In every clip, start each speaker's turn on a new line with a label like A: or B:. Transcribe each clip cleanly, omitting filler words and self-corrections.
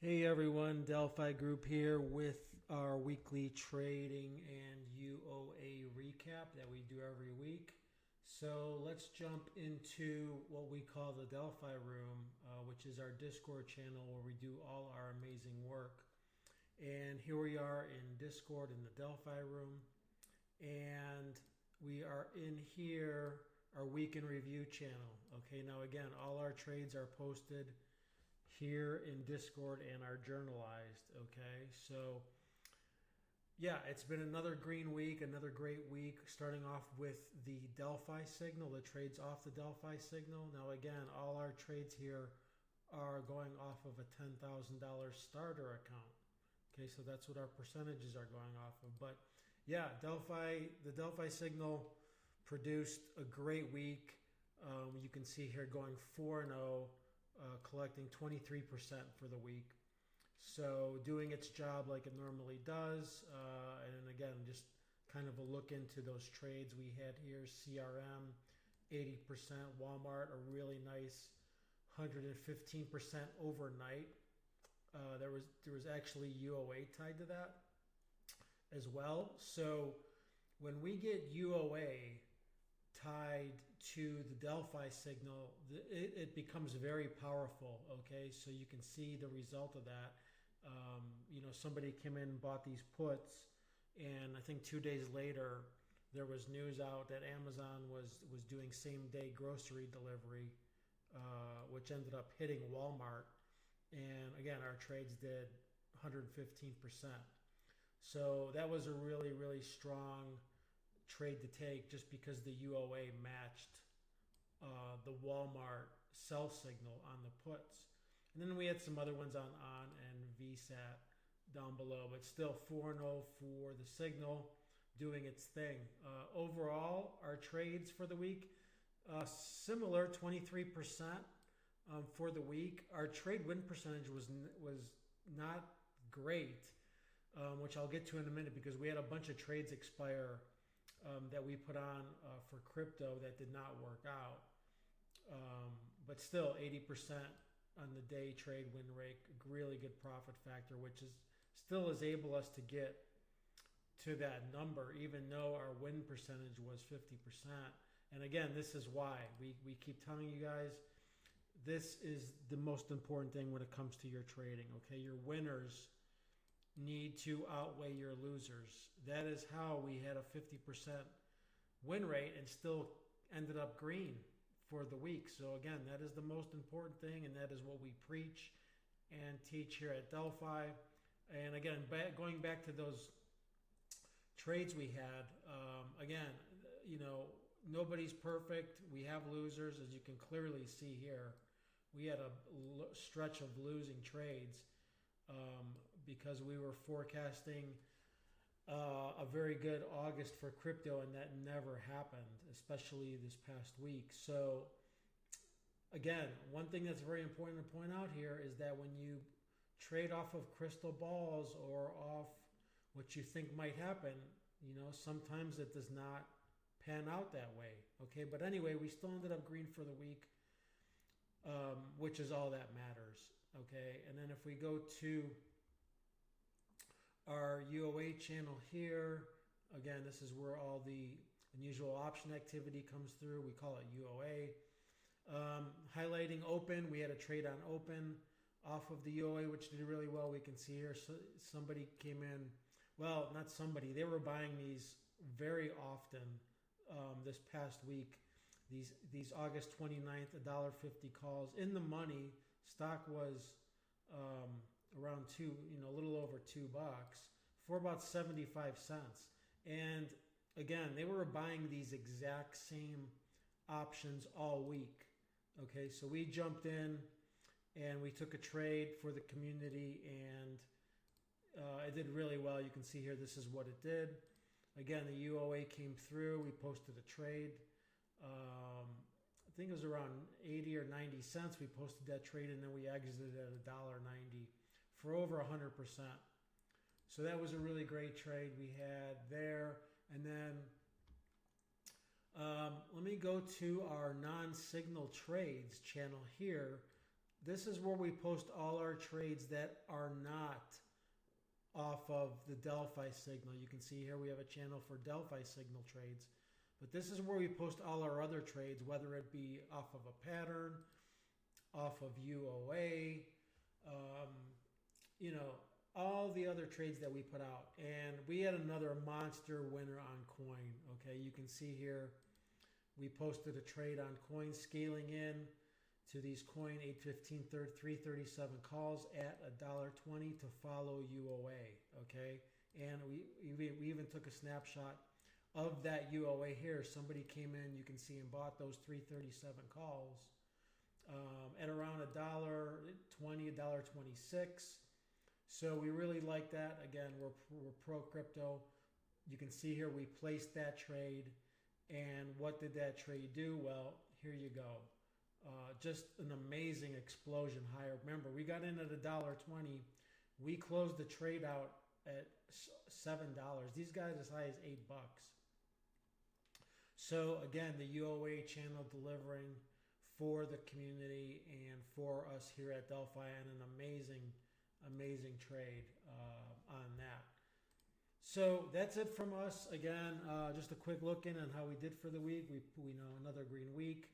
A: Hey everyone, Delphi Group here with our weekly trading and UOA recap that we do every week. So let's jump into what we call the Delphi Room, which is our Discord channel where we do all our amazing work. And here we are in Discord in the Delphi Room. And we are in here, our week in review channel. Okay, now again, all our trades are posted here in Discord and are journalized. Okay, so yeah, it's been another green week, another great week, starting off with the Delphi signal, the trades off the Delphi signal. Now again, all our trades here are going off of a $10,000 starter account. Okay, so that's what our percentages are going off of. But yeah, the Delphi signal produced a great week. You can see here going 4-0, collecting 23% for the week. So doing its job like it normally does. And again, just kind of a look into those trades we had here. CRM, 80%. Walmart, a really nice 115% overnight. There was actually UOA tied to that as well. So when we get UOA tied to the Delphi signal, it becomes very powerful. Okay, so you can see the result of that. Somebody came in and bought these puts, and I think 2 days later there was news out that Amazon was doing same day grocery delivery, which ended up hitting Walmart. And again, our trades did 115%. So that was a really, really strong trade to take just because the UOA matched the Walmart sell signal on the puts. And then we had some other ones on and VSAT down below, but still 4-0 for the signal doing its thing. Overall, our trades for the week, similar, 23% for the week. Our trade win percentage was not great, which I'll get to in a minute because we had a bunch of trades expire that we put on for crypto that did not work out. But still 80% on the day trade win rate, really good profit factor, which is still is able us to get to that number, even though our win percentage was 50%. And again, this is why we keep telling you guys, this is the most important thing when it comes to your trading. Okay, your winners need to outweigh your losers. That is how we had a 50% win rate and still ended up green for the week. So again, that is the most important thing, and that is what we preach and teach here at Delphi. And again, going back to those trades we had, again, nobody's perfect. We have losers, as you can clearly see here. We had a stretch of losing trades because we were forecasting a very good August for crypto, and that never happened, especially this past week. So again, one thing that's very important to point out here is that when you trade off of crystal balls or off what you think might happen, sometimes it does not pan out that way. Okay, but anyway, we still ended up green for the week, which is all that matters. Okay, and then if we go to our UOA channel here, again, this is where all the unusual option activity comes through. We call it UOA. Highlighting open, we had a trade on open off of the UOA, which did really well. We can see here somebody came in. Well, not somebody. They were buying these very often this past week. These August 29th, $1.50 calls in the money. Stock was around a little over $2 for about 75 cents. And again, they were buying these exact same options all week. Okay, so we jumped in and we took a trade for the community, and it did really well. You can see here, this is what it did. Again, the UOA came through. We posted a trade. I think it was around 80 or 90 cents. We posted that trade, and then we exited at $1.90 for over 100%. So that was a really great trade we had there. And then let me go to our non-signal trades channel here. this is where we post all our trades that are not off of the Delphi signal. You can see here we have a channel for Delphi signal trades. But this is where we post all our other trades, whether it be off of a pattern, off of UOA, all the other trades that we put out. And we had another monster winner on coin. Okay, you can see here we posted a trade on coin scaling in to these coin 815 337 calls at $1.20 to follow UOA. Okay, and we even took a snapshot of that UOA here. Somebody came in, you can see, and bought those 337 calls at around $1.20, $1.26. So we really like that. Again, we're pro crypto. You can see here we placed that trade. And what did that trade do? Well, here you go. Just an amazing explosion higher. Remember, we got in at $1.20. We closed the trade out at $7. These guys as high as $8. So again, the UOA channel delivering for the community and for us here at Delphi, and an amazing trade on that. So that's it from us. Again, just a quick look in on how we did for the week. We know another green week.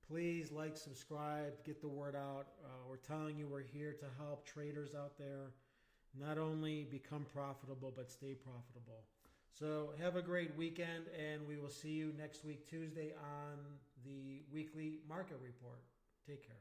A: Please like, subscribe, get the word out. We're telling you we're here to help traders out there not only become profitable, but stay profitable. So have a great weekend, and we will see you next week, Tuesday, on the weekly market report. Take care.